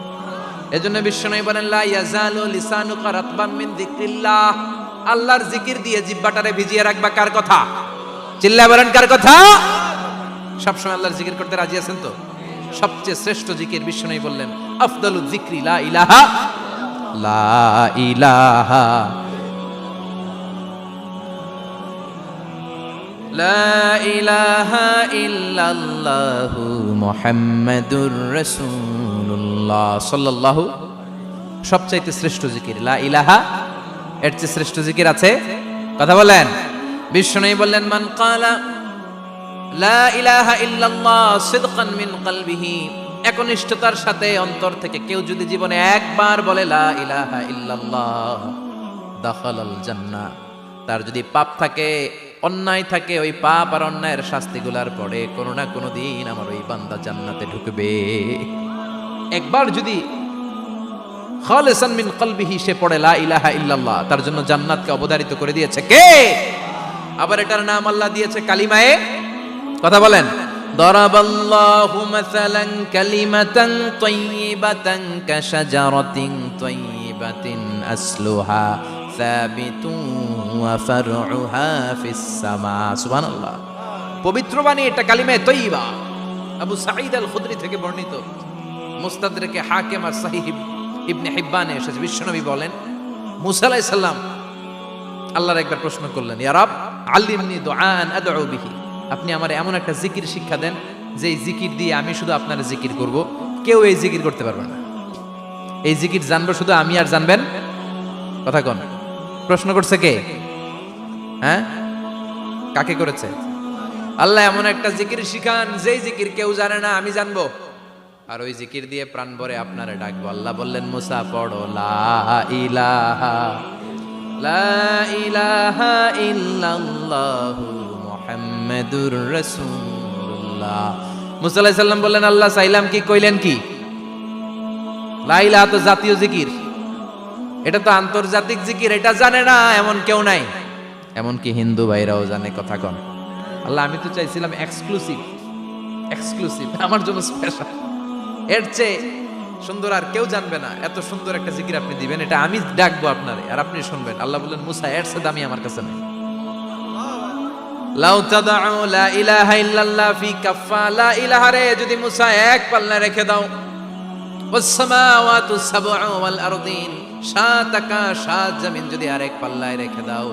এজন্য বিশ্বনবী বলেন লা ইয়াজালু লিসানুকা রাতবাম মিন যিকরিল্লাহ, আল্লাহর জিকির দিয়ে জিহ্বাটারে ভিজিয়ে রাখবা। কার কথা? চিল্লায় বলেন কার কথা? সবসময় আল্লাহর জিকির করতে রাজি আছেন তো? সবচেয়ে শ্রেষ্ঠ জিকির বিশ্বনবী বললেন আফদালুয যিকরি লা ইলাহা লা ইলাহা লা ইলাহা ইল্লাল্লাহু মুহাম্মাদুর রাসূলুল্লাহ সাল্লাল্লাহু, সবচাইতে শ্রেষ্ঠ জিকির লা ইলাহা। এর চেয়ে শ্রেষ্ঠ জিকির আছে? কথা বলেন। বিশ্বনবী বললেন মান ক্বালা লা ইলাহা ইল্লাল্লাহ সিদকান মিন কলবিহি, একনিষ্ঠতার সাথে অন্তর থেকে কেউ যদি জীবনে একবার বলে লা ইলাহা ইল্লাল্লাহ দাখালাল জান্নাহ, তার যদি পাপ থাকে, অন্যায় থাকে, ওই পাপ আর অন্যায়ের শাস্তিগুলার পরে কোনো না কোনো দিন আমার ওই বান্দা জান্নাতে ঢুকবে। একবার যদি খালিসান মিন কলবিহি সে পড়ে লা ইলাহা ইল্লাল্লাহ, তার জন্য জান্নাতকে অবধারিত করে দিয়েছে কে? আবার এটার নাম আল্লাহ দিয়েছে কালিমায়ে, কথা বলেন, দরাবাল্লাহু মাসালান কালিমাতান তাইয়িবাতান কাশাজারাতিন তাইয়িবাতিন আসলুহা সাবিতুন ওয়া ফারউহা ফিস সামা। সুবহানাল্লাহ। পবিত্র বাণী এটা কালিমায়ে তাইয়িবা। আবু সাঈদ আল খুদরি থেকে বর্ণিত, মুস্তাদরাকে হাকিম আর সহিহ ইবনে হিব্বানে এসেছে, বিশ্বনবী বলেন মুসা আলাইহিস সালাম আল্লাহর একবার প্রশ্ন করলেন, ইয়া রাব আল্লিমনি দুআন আদউ বিহি, আপনি আমারে এমন একটা জিকির শিক্ষা দেন যে জিকির দিয়ে আমি শুধু আপনার জিকির করব, কেউ এই জিকির করতে পারবে না। এই জিকির জানবো শুধু আমি আর জানবেন, কথা কোন? প্রশ্ন করছে কে? হ্যাঁ, কাকে করেছে? আল্লাহ এমন একটা জিকির শিখান যেই জিকির কেউ জানে না, আমি জানবো, আর ওই জিকির দিয়ে প্রাণ ভরে আপনারে ডাকবো। আল্লাহ বললেন মুসা পড়ো লা ইলাহা ইল্লাল্লাহু মুহাম্মাদুর রাসূলুল্লাহ। মুসা আলাইহিস সালাম বললেন আল্লাহ চাইলাম কি, কইলেন কি? লা ইলাহা তো জাতীয় জিকির, এটা তো আন্তর্জাতিক জিকির, এটা জানে না এমন কেউ নাই, এমনকি হিন্দু ভাইরাও জানে, কথা কন। আল্লাহ আমি তো চাইছিলাম এক্সক্লুসিভ, আমার জন্য স্পেশাল, এর চেয়ে সুন্দর আর কেউ জানবে না, এত সুন্দর একটা জিকির আপনি দিবেন, এটা আমি ডাকবো আপনারে আর আপনি শুনবেন। আল্লাহ বললেন মুসা এর চেয়ে দামি আমার কাছে নাই। লাউ তাদউ লা ইলাহা ইল্লাল্লাহ ফি কাফা, লা ইলাহা রে যদি মুসা এক পাল্লায় রেখে দাও, ওয়াস সামাওয়াতু সাবউ ওয়াল আরদিন, সাত আকাশ সাত জমিন যদি আরেক পাল্লায় রেখে দাও,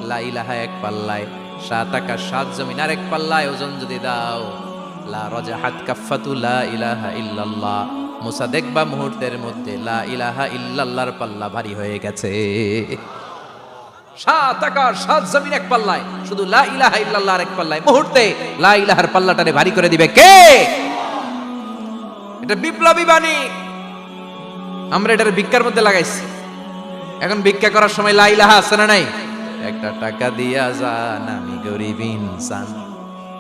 লা ইলাহা এক পাল্লায়, সাত আকাশ সাত জমিন আরেক পাল্লায় ওজন যদি দাও, লা রাজাহাত কাফাতু লা ইলাহা ইল্লাল্লাহ, মুসা দেখবা মুহূর্তের মধ্যে লা ইলাহা ইল্লাল্লাহর পাল্লা ভারী হয়ে গেছে। সাত আকাশ সাত জমিন এক পাল্লায়, শুধু লা ইলাহা ইল্লাল্লাহর এক পাল্লায়, মুহূর্তে লা ইলাহার পাল্লাটারে ভারী করে দিবে কে? এটা বিপ্লবী বাণী। আমরা এটার ভিক্ষার মধ্যে লাগাইছি। এখন ভিক্ষা করার সময় লা ইলাহা আছে না নাই? একটা টাকা দিয়া যান আমি গরিব ইনসান,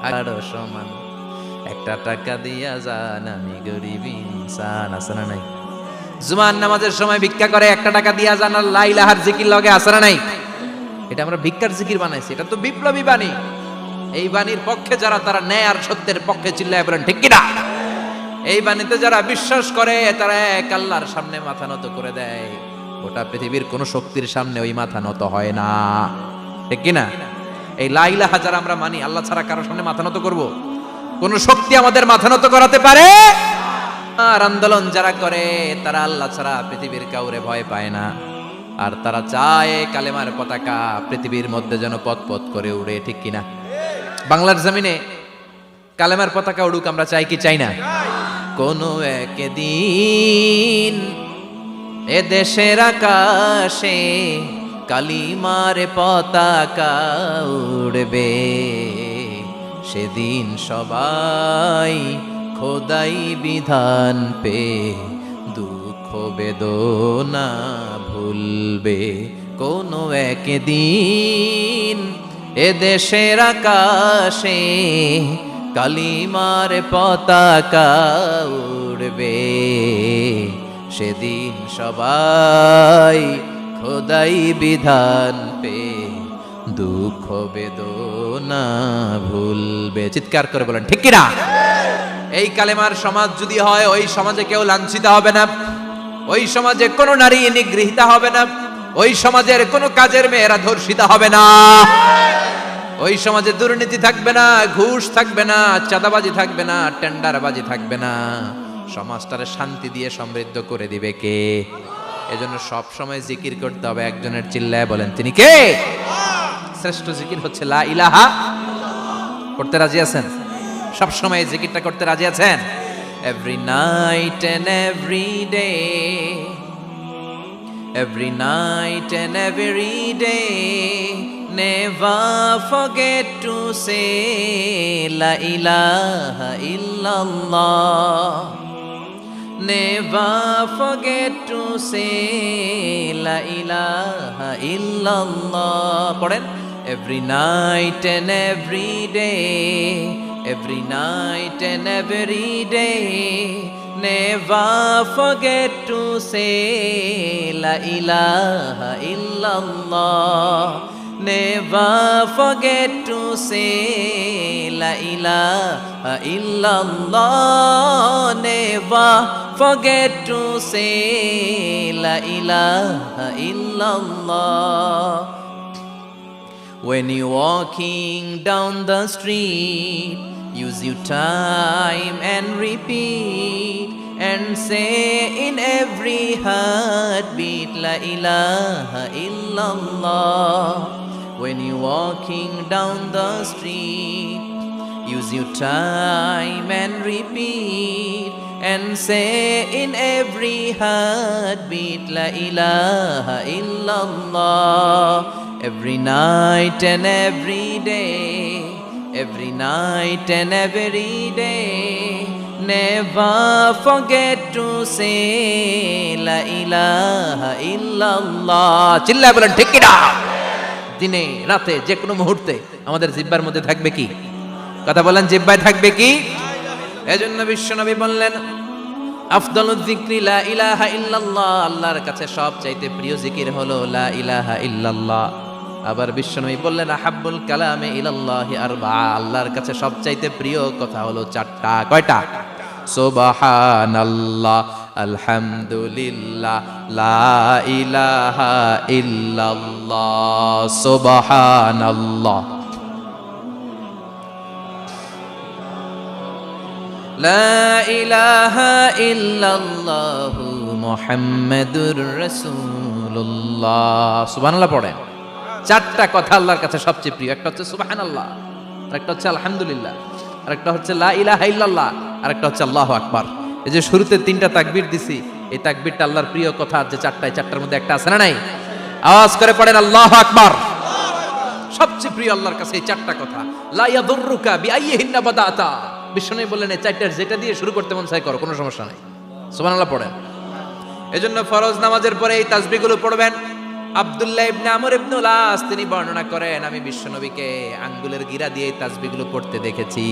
আরো সমান, একটা টাকা দিয়া যান আমি গরিব ইনসান, আছে না নাই? জুমার নামাজের সময় ভিক্ষা করে একটা টাকা দিয়া যান আর লা ইলাহার জিকির লগে, আছে না নাই? এটা আমরা ভিক্ষার জিকির বানাইছি, এটা তো বিপ্লবী বাণী। এই বাণীর পক্ষে যারা, তারা ন্যায় আর সত্যের পক্ষে চিল্লায় বলেন ঠিক কিনা? এই বাণীতে যারা বিশ্বাস করে তারা এক আল্লাহর সামনে মাথা নত করে দেয়, গোটা পৃথিবীর কোন শক্তির সামনে ওই মাথা নত হয় না, ঠিক কিনা? এই লা ইলাহা যারা আমরা মানি, আল্লাহ ছাড়া কারোর সামনে মাথা নত করব? কোন শক্তি আমাদের মাথা নত করাতে পারে? আর আন্দোলন যারা করে তারা আল্লাহ ছাড়া পৃথিবীর কাউরে ভয় পায় না, আর তারা চায় কালেমার পতাকা পৃথিবীর মধ্যে যেন পথ পথ করে উড়ে, ঠিক কিনা? বাংলার জমিনে কালেমার পতাকা উড়ুক, আমরা চাই কি চাই না? কোন একদিন এ দেশের আকাশে কালিমার পতাকা উড়বে, সেদিন সবাই খোদাই বিধান পে দুঃখ বেদনা ভুলবে। কোন একদিন এ দেশের আকাশে কালিমার পতাকা উড়বে, সেদিন সবাই খোদাই বিধান পে দুঃখ বেদনা ভুলবে। চিৎকার করে বলেন ঠিক কিনা? এই কালেমার সমাজ যদি হয়, ওই সমাজে কেউ লাঞ্ছিত হবে না, ওই সমাজে কোনো নারী নিগৃহীতা হবে না, ওই সমাজের কোনো কাজের মেয়েরা ধর্ষিতা হবে না, ওই সমাজে দুর্নীতি থাকবে না, ঘুষ থাকবে না, চাঁদাবাজি থাকবে না, টেন্ডারবাজি থাকবে না। সমাজটারে শান্তি দিয়ে সমৃদ্ধ করে দিবে কে? এজন্য সব সময় জিকির করতে হবে একজনের, চিল্লায় বলেন তিনি কে? শ্রেষ্ঠ জিকির হচ্ছে লা ইলাহা। করতে রাজি আছেন? সব সময় জিকিরটা করতে রাজি আছেন? Every night and every day, every night and every day, never forget to say la ilaha illallah, never forget to say la ilaha illallah. পড়েন, every night and every day, every night and every day, never forget to say la ilaha illallah, never forget to say la ilaha illallah, never forget to say la ilaha illallah. When you're walking down the street, use your time and repeat and say in every heartbeat la ilaha illallah. When you're walking down the street, use your time and repeat and say in every heartbeat la ilaha illallah. Every night and every day, every night and every day, never forget to say la ilaha illallah. চিল্লায় বলেন ঠিক কিনা? দিনে রাতে যে কোনো মুহূর্তে আমাদের জিহ্বার মধ্যে থাকবে কি? কথা বলেন, জিহ্বায় থাকবে কি? এজন্য বিশ্বনবী বললেন আফদালুয যিকরি লা ইলাহা ইল্লাল্লাহ, আল্লাহর কাছে সবচাইতে প্রিয় জিকির হলো লা ইলাহা ইল্লাল্লাহ। আবার বিশ্বনবী বললেন আহাব্বুল কালামে ইলাল্লাহি আরবা, আল্লাহর কাছে সবচাইতে প্রিয় কথা হলো চারটা। কয়টা? সুবহানাল্লাহ, আলহামদুলিল্লাহ, লা ইলাহা ইল্লাল্লাহ। সুবহানাল্লাহ, লা ইলাহা ইল্লাল্লাহ, মুহাম্মাদুর রাসূলুল্লাহ। সুবহানাল্লাহ পড়েন। চারটা কথা আল্লাহর কাছে সবচেয়ে প্রিয়। একটা হচ্ছে সুবহানাল্লাহ, আরেকটা হচ্ছে আলহামদুলিল্লাহ, আরেকটা হচ্ছে লা ইলাহা ইল্লাল্লাহ, আরেকটা হচ্ছে আল্লাহু আকবার। এই যে শুরুতে তিনটা তাকবীর দিছি, এই তাকবীরটা আল্লাহর প্রিয় কথা। যে চারটায়, চারটার মধ্যে একটা আছে না নাই? আওয়াজ করে পড়েন আল্লাহু আকবার। সবচেয়ে প্রিয় আল্লাহর কাছে এই চারটা কথা। লা ইয়াদুররুকা বিআইয়িহিন্না বাদাতা, বিষ্ণু বললেন এই চারটার যেটা দিয়ে শুরু করতে মন চায় করো, কোনো সমস্যা নাই। সুবহানাল্লাহ পড়েন। এজন্য ফরজ নামাজের পরে এই তাসবিহগুলো পড়বেন। আব্দুল্লাহ ইবনে আমর ইবনে আস তিনি বর্ণনা করেন, আমি বিশ্বনবীকে আঙ্গুলের গিরা দিয়ে এই তাসবিহগুলো পড়তে দেখেছি।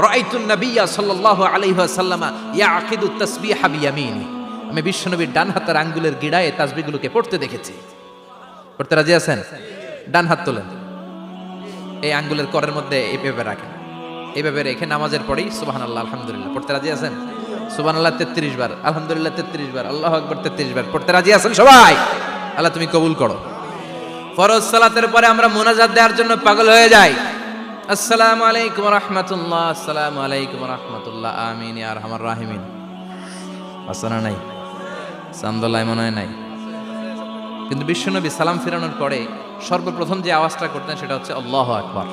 রাআইতুন নাবিয়্যা সাল্লাল্লাহু আলাইহি ওয়াসাল্লাম ইয়াকিদু তাসবিহা বিয়ামিনি, আমি বিশ্বনবীর ডান হাতের আঙ্গুলের গিরায় এই তাসবিহগুলোকে পড়তে দেখেছি। পড়তে রাজি আছেন? ডান হাত তোলেন, এই আঙ্গুলের করের মধ্যে এইভাবে রাখেন, এইভাবে রেখে নামাজের পরেই সুবহানাল্লাহ আলহামদুলিল্লাহ পড়তে রাজি আছেন? সুবহানাল্লাহ 33 বার, আলহামদুলিল্লাহ 33 বার, আল্লাহু আকবার 33 বার পড়তে রাজি আছেন সবাই? আল্লাহ তুমি কবুল করো। ফরজ সালাতের পরে আমরা মুনাজাত দেওয়ার জন্য পাগল হয়ে যাই। আসসালামু আলাইকুম ওয়া রাহমাতুল্লাহ, আসসালামু আলাইকুম ওয়া রাহমাতুল্লাহ, আমিন ইয়া আরহামার রাহিমিন। আসনা নাই? চান্দলায় মনে হয় নাই। কিন্তু বিশ্বনবী সালাম ফিরানোর পরে সর্বপ্রথম যে আওয়াজটা করতেন সেটা হচ্ছে আল্লাহু আকবার।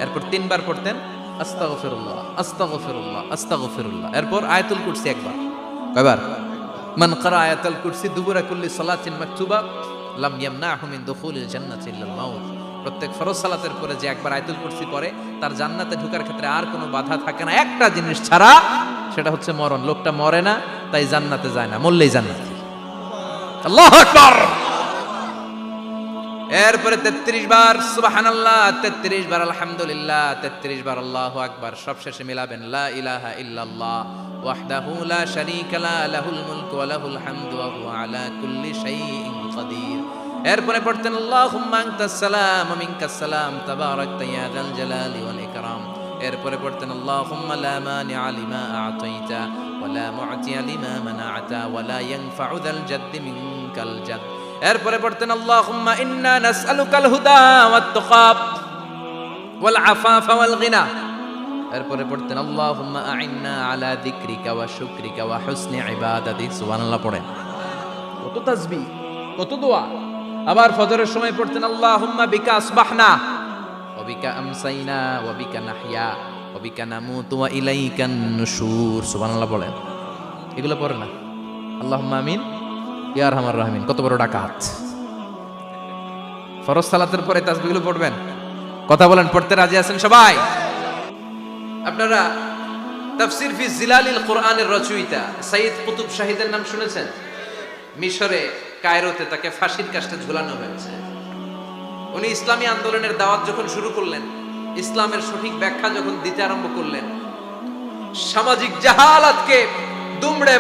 এরপর 3 বার পড়তেন আস্তাগফিরুল্লাহ, আস্তাগফিরুল্লাহ, আস্তাগফিরুল্লাহ। এরপর আয়াতুল কুরসি একবার। কয়বার? মান ক্বারা আয়াতুল কুরসি দুবুরা কুল্লি সালাতিন মাকতুবা লাম ইয়ামনাহু মিন দুখুলিল জান্নাতি ইল্লাল মাউত। প্রত্যেক ফরজ সালাতের পরে যে একবার আয়াতুল কুরসি পড়ে তার জান্নাতে ঢোকার ক্ষেত্রে আর কোনো বাধা থাকে না, একটা জিনিস ছাড়া, সেটা হচ্ছে মরণ। লোকটা মরে না তাই জান্নাতে যায় না, মরলেই জান্নাতে। আল্লাহু আকবার। এরপরে 33 বার সুবহানাল্লাহ, 33 বার আলহামদুলিল্লাহ, 33 বার আল্লাহু আকবার। সবশেষে মিলাবেন লা ইলাহা ইল্লাল্লাহ ওয়াহদাহু লা শারীকা লা লাহুল মুলকু ওয়া লাহুল হামদু ওয়া হুয়া আলা কুল্লি শাইইন কাদির। এরপরে পড়তেন আল্লাহুম্মা আনতাস সালাম ওয়া মিনকাস সালাম তাবারাকতা ইয়া যাল জালালি ওয়াল ইকরাম। এরপরে পড়তেন আল্লাহুম্মা লা মানিআ লিমা আ'তাইতা ওয়া লা মু'তিয়া লিমা মানা'তা ওয়া লা ইয়ানফা'ু যাল জাদ্দি মিনকাল জাদ। এরপরে পড়তেন আল্লাহুম্মা ইন্না নাসআলুকাল হুদা ওয়াত তুকা ওয়াল আফাফা ওয়াল গিনা। এরপরে পড়তেন আল্লাহুম্মা আ'ইন্না আলা যিকরিকা ওয়া শুকরিকা ওয়া হুসনি ইবাদাতিক। সুবহানাল্লাহ পড়েন। কত তাসবিহ, কত দোয়া। আবার ফজরের সময় পড়তেন আল্লাহুম্মা বিকা আসবাহনা ওয়া বিকা আমসাইনা ওয়া বিকা নাহইয়া ওয়া বিকা নামুতু ওয়া ইলাইকান নুশুর। সুবহানাল্লাহ বলেন। এগুলো পড়ে না? আল্লাহুম্মা আমিন ইয়া আরহামার রাহিমিন। কত বড় ডাকাত। ফরজ সালাতের পরে তাসবিহগুলো পড়বেন। কথা বলেন, পড়তে রাজি আছেন সবাই? আপনারা তাফসীর ফি জিলালিল কোরআনের রচয়িতা সাইয়্যিদ কুতুব শাহীদের নাম শুনেছেন? মিশরে কায়রোতে তাকে ফাঁসির কাস্টে ঝুলানো হয়েছে। উনি ইসলামী আন্দোলনের দাওয়াত যখন শুরু করলেন, ইসলামের সঠিক ব্যাখ্যা যখন দিতে আরম্ভ করলেন, সামাজিক জাহালাতকে দুমড়ে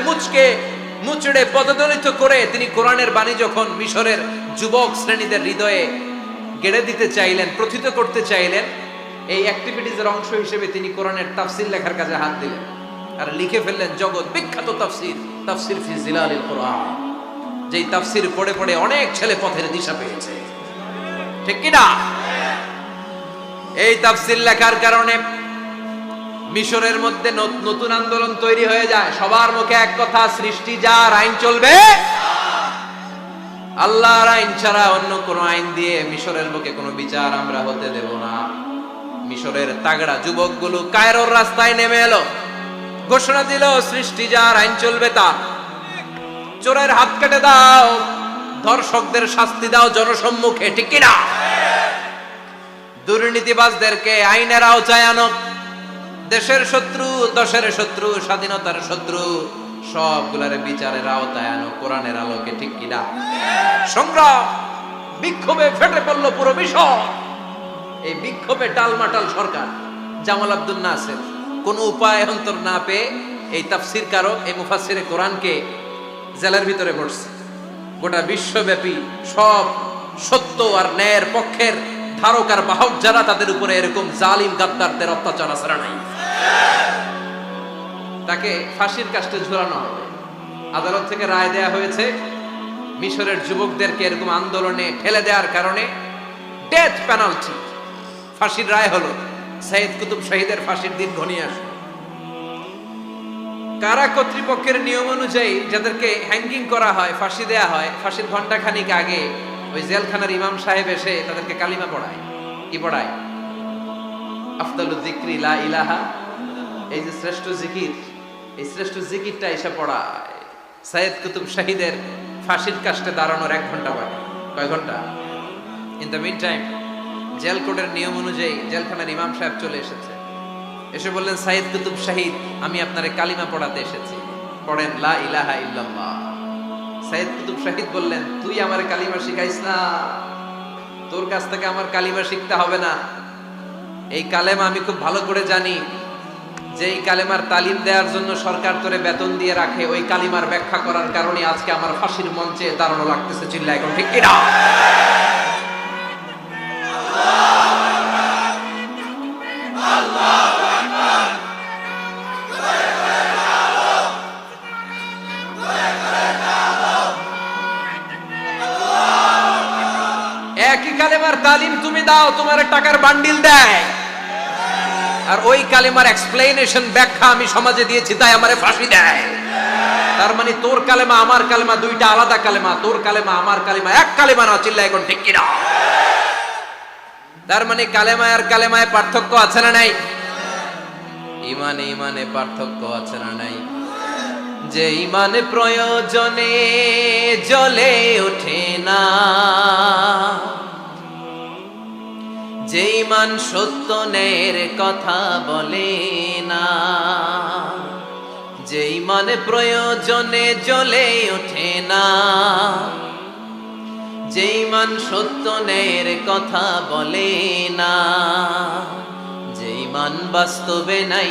মুচড়ে পদদলিত করে তিনি কোরআনের বাণী যখন মিশরের যুবক শ্রেণীদের হৃদয়ে গেড়ে দিতে চাইলেন, প্রথিত করতে চাইলেন, এই অ্যাক্টিভিটিজের অংশ হিসেবে তিনি কোরআনের তাফসীর লেখার কাজে হাত দিলেন আর লিখে ফেললেন জগৎ বিখ্যাত তাফসীর ফি জিলালিল কোরআন, যেই তাফসীর পড়ে পড়ে অনেক ছেলে পথের দিশা পেয়েছে। ঠিক কি না? এই তাফসীর লেখার কারণে মিশরের মধ্যে নতুন আন্দোলন তৈরি হয়ে যায়। সবার মুখে এক কথা, সৃষ্টি যার, আইন চলবে আল্লাহর আইন ছাড়া অন্য কোন আইন দিয়ে মিশরের বুকে কোনো বিচার আমরা হতে দেব না। মিশরের তাগড়া যুবকগুলো কায়রোর রাস্তায় নেমে এলো, ঘোষণা দিল সৃষ্টি যার, আইন চলবে তার। চোরের হাত কেটে দাও, ধর্ষকদের শাস্তি দাও জনসম্মুখে। ঠিক কিনা? দুর্নীতিবাজদেরকে আইনের আওতায় আনো। দেশের শত্রু, দশের শত্রু, স্বাধীনতার শত্রু সবগুলারে বিচারের আওতায় আনো কোরআনের আলোকে। ঠিক কিনা? সংগ্রাম, বিক্ষোভে ফেটে পড়লো পুরো মিশর। এই বিক্ষোভে টালমাটাল সরকার, জামাল আব্দুল নাসের কোন উপায় অন্তর না পেয়ে এই তাফসীরকারক, এই মুফাসসিরে কোরআনকে জেলের ভিতরে ভরছে। গোটা বিশ্বব্যাপী সব সত্য আর ন্যায়ের পক্ষের ধারক আর বাহক যারা, তাদের উপরে এরকম জালিম গাদ্দারদের অত্যাচার আছড়া নাই। তাকে ফাঁসির কাস্টে ঝুলানো হবে। আদালত থেকে রায় দেয়া হয়েছে মিশরের যুবকদেরকে এরকম আন্দোলনে ঠেলে দেওয়ার কারণে ডেথ পেনাল্টি, ফাঁসির রায় হলো। সাইয়েদ কুতুব শহীদের ফাঁসির দিন ঘনিয়ে আসলো। কারা কর্তৃপক্ষের নিয়ম অনুযায়ী যাদেরকে হ্যাঙ্গিং করা হয়, ফাঁসি দেয়া হয়, ফাঁসির ঘন্টা খানিক আগে ওই জেলখানার ইমাম সাহেব এসে তাদেরকে কালিমা পড়ায়। কি পড়ায়? আফদালুয যিকরি লা ইলাহা, এই যে শ্রেষ্ঠ জিকির, এই শ্রেষ্ঠ জিকিরটা এসে পড়ায়। সাইয়েদ কুতুব শহীদের ফাঁসির কাস্টে দাঁড়ানোর 1 ঘন্টা বাকি। কয় ঘন্টা? In the meantime jail কোডের নিয়ম অনুযায়ী জেলখানার ইমাম সাহেব চলে এসেছে। এসে বললেন, সাইয়েদ কুতুব শহীদ, আমি আপনারে কালিমা পড়াতে এসেছি, পড়েন লা ইলাহা ইল্লাল্লাহ। সাইয়েদ কুতুব শহীদ বললেন, তুই আমার কালিমা শিখাইস না, তোর কাছ থেকে আমার কালিমা শিখতে হবে না। এই কালেমা আমি খুব ভালো করে জানি, যে এই কালেমার তালিম দেওয়ার জন্য সরকার তোরে বেতন দিয়ে রাখে, ওই কালিমার ব্যাখ্যা করার কারণে আজকে আমার ফাঁসির মঞ্চে দাঁড়ানো লাগতেছে। চিল্লা এখন ঠিক কিনা? একই কালেমার তালিম তুমি দাও, তোমার টাকার বান্ডিল দেয়, আর ওই কালেমার এক্সপ্লেনেশন, ব্যাখ্যা আমি সমাজে দিয়েছি, তাই আমারে ফাঁসি দেয়। তার মানে তোর কালেমা আমার কালেমা দুইটা আলাদা কালেমা, তোর কালেমা আমার কালেমা এক কালেমা না। চিল্লা এখন ঠিক কিনা? তার মানে কালেমায় আর কালেমায় পার্থক্য আছে না নাই? ইমানে ইমানে পার্থক্য আছে না নাই? যে ইমানে প্রয়োজনে জ্বলে ওঠে না, যে ইমান সত্য ন্যায়ের কথা বলে না, যে ইমান প্রয়োজনে জ্বলে ওঠে না, যে ইমান সত্য ন্যায়ের কথা বলে না, যে ইমান বাস্তবে নাই,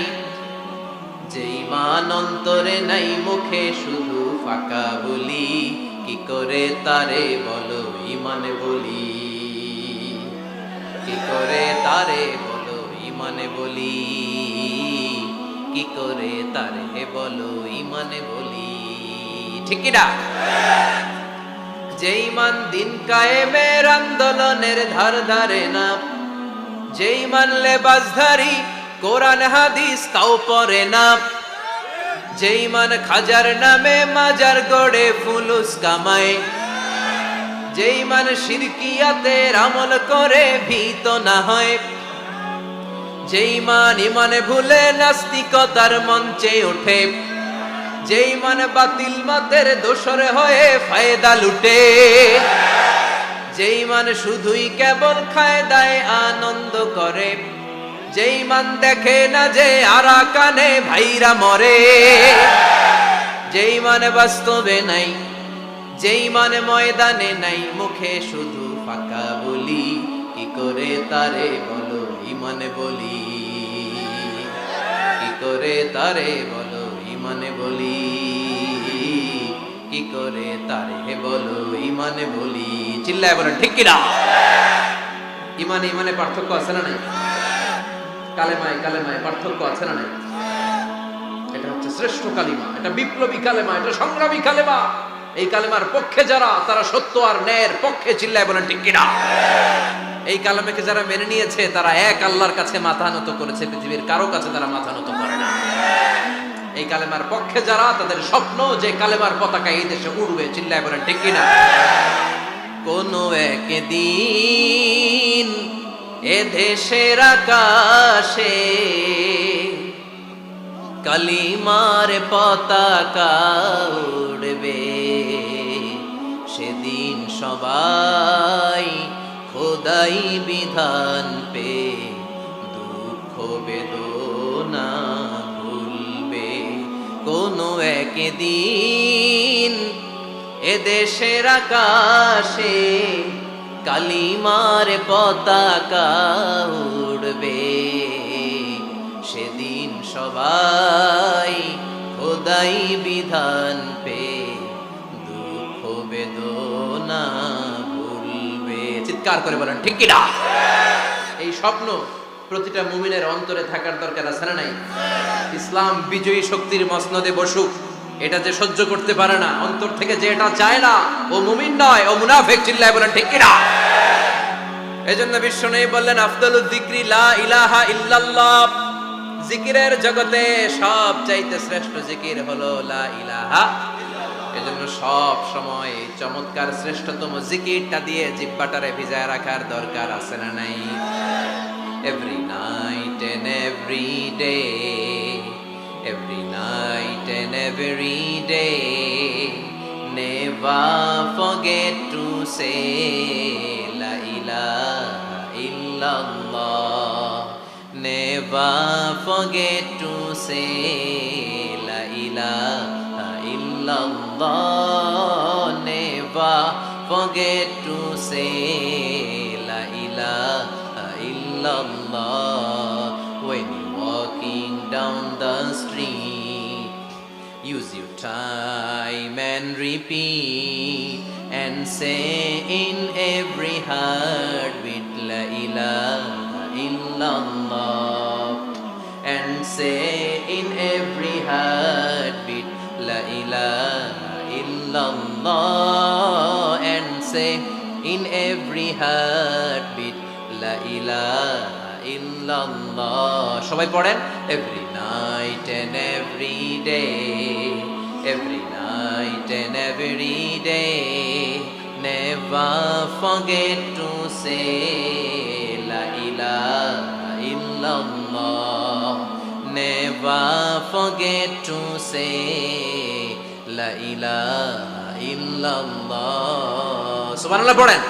যে ইমান অন্তরে নাই, মুখে শুধু ফাঁকা বলি, কি করে তারে বলো ইমানে বলি, কি করে তারে বলো ইমানে বলি, কি করে তারে বলো ইমানে বলি। ঠিক কি না? যে ইমান দিন কায়েমের আন্দোলনের ধার ধারে না, যে ইমান লেবাসধারী কোরআন হাদিস তাও পড়ে না, যে ইমান খাজার নামে মাজার গড়ে ফুলুস কামায়, যে ইমান শিরকিয়াতের আমল করে ভীত না হয়, যে ইমান ইমানে ভুলে নাস্তিকতার মঞ্চে ওঠে, যে ইমান বাতিল মতের দোসর হয়ে ফায়দা লুটে, যে ইমান শুধুই কেবল খায় দায় আনন্দ করে, যে ইমান দেখে না যে আরাকানে ভাইরা মরে, যে ইমান বাস্তবে নাই, যে ইমান ময়দানে নাই, মুখে শুধু ফাঁকা বলি, কি করে তারে বলো ইমানে বলি, কি করে তারে বলো ইমানে বলি, কি করে তারে বলো ইমানে বলি। চিল্লায় বলেন ঠিক কিনা? ইমানে ইমানে পার্থক্য আছে না নাই? কালেমায় কালেমায় পার্থক্য আছে না নাই? এটা হচ্ছে শ্রেষ্ঠ কালিমা, এটা বিপ্লবী কালেমা, এটা সংগ্রামী কালেমা। এই কালেমার পক্ষে যারা, তারা সত্য আর ন্যায়ের পক্ষে। চিল্লায় বলেন ঠিক কিনা? এই কালেমাকে যারা মেনে নিয়েছে তারা এক আল্লাহর কাছে মাথা নত করেছে, পৃথিবীর কারো কাছে তারা মাথা নত করে না। এই কালেমার পক্ষে যারা, তাদের স্বপ্ন যে কালেমার পতাকা এই দেশে উড়বে। চিল্লায় বলেন ঠিক কিনা? কোনো একদিন এ দেশের আকাশে কালিমার পতাকা উড়বে, সেদিন সবাই খোদাই বিধান পে দুঃখ বেদনা ভুলবে। কোনো একদিন এদেশের আকাশে কালিমার পতাকা উড়বে, সেদিন সবাই খোদাই বিধান পে দুঃখ বেদনা ভুলবে। চিৎকার করে বলেন ঠিক কিনা? এই স্বপ্ন প্রতিটা মুমিনের অন্তরে থাকার দরকার আছে না নাই? ইসলাম বিজয়ী শক্তির মসনদে বসুক, এটা যে সহ্য করতে পারে না, অন্তর থেকে যে এটা চায় না, ও মুমিন নয়, ও মুনাফিক। চিল্লায় বলেন ঠিক কিনা? এজন্য বিশ্বনবী বললেন আফদালুয যিকরি লা ইলাহা ইল্লাল্লাহ। জিকিরের জগতে সব চাইতে শ্রেষ্ঠ জিকির হলো লা ইলাহা। এজন্য সব সময় চমৎকার শ্রেষ্ঠতম জিকিরটা দিয়ে জিহ্বাটারে ভিজায় রাখার দরকার আছে না নাই? Every night and every day, every night and every day, never forget to say la ilaha illallah. Never forget to say la ilaha illallah. Never forget to say la ilaha illallah. When you're walking down the street, use your time and repeat and say in every heartbeat la ilaha illallah. And say in every heartbeat la ilaha illallah. And say in every heartbeat la ilaha illallah. সবাই পড়েন every night and every day, every night and every day, never forget to say la ilaha illallah. Never forget to say la ilaha illallah. সুবহানাল্লাহ পড়েন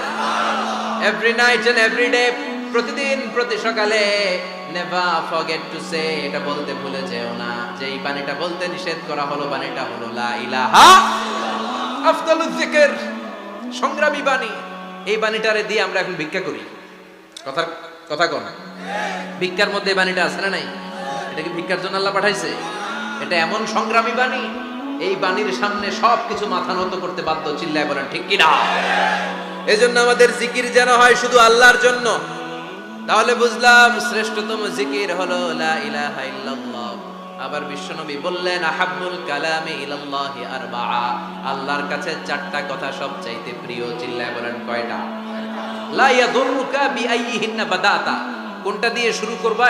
every night and every day, প্রতিদিন প্রতি সকালে নেভার ফরগেট টু সে, এটা বলতে ভুলে যেও না যে এই বাণীটা বলতে নিষেধ করা হলো, বাণীটা হলো লা ইলাহা আফদালুয যিকর, সংগ্রামী বাণী। এই বাণীটারে দিয়ে আমরা এখন ভিক্ষা করি। কথা কোন ভিক্ষার মধ্যে এই বাণীটা আছে না নাই? এটা কি ভিক্ষার জন্য আল্লাহ পাঠাইছে? এটা এমন সংগ্রামী বাণী, এই বাণীর সামনে সবকিছু মাথা নত করতে বাধ্য। চিল্লায় বলেন ঠিক কিনা? এজন্য আমাদের জিকির যেন হয় শুধু আল্লাহর জন্য। তাহলে বুঝলাম শ্রেষ্ঠতম জিকির হলো লা ইলাহা ইল্লাল্লাহ। আবার বিশ্বনবী বললেন আহাব্বুল কালামি ইলাল্লাহি আরবাআ, আল্লাহর কাছে চারটা কথা সবচাইতে প্রিয়। চিল্লায় বলেন কয়টা? লা ইয়াদুররুকা বিআইয়িহিন্না বাদাতা, কোনটা দিয়ে শুরু করবা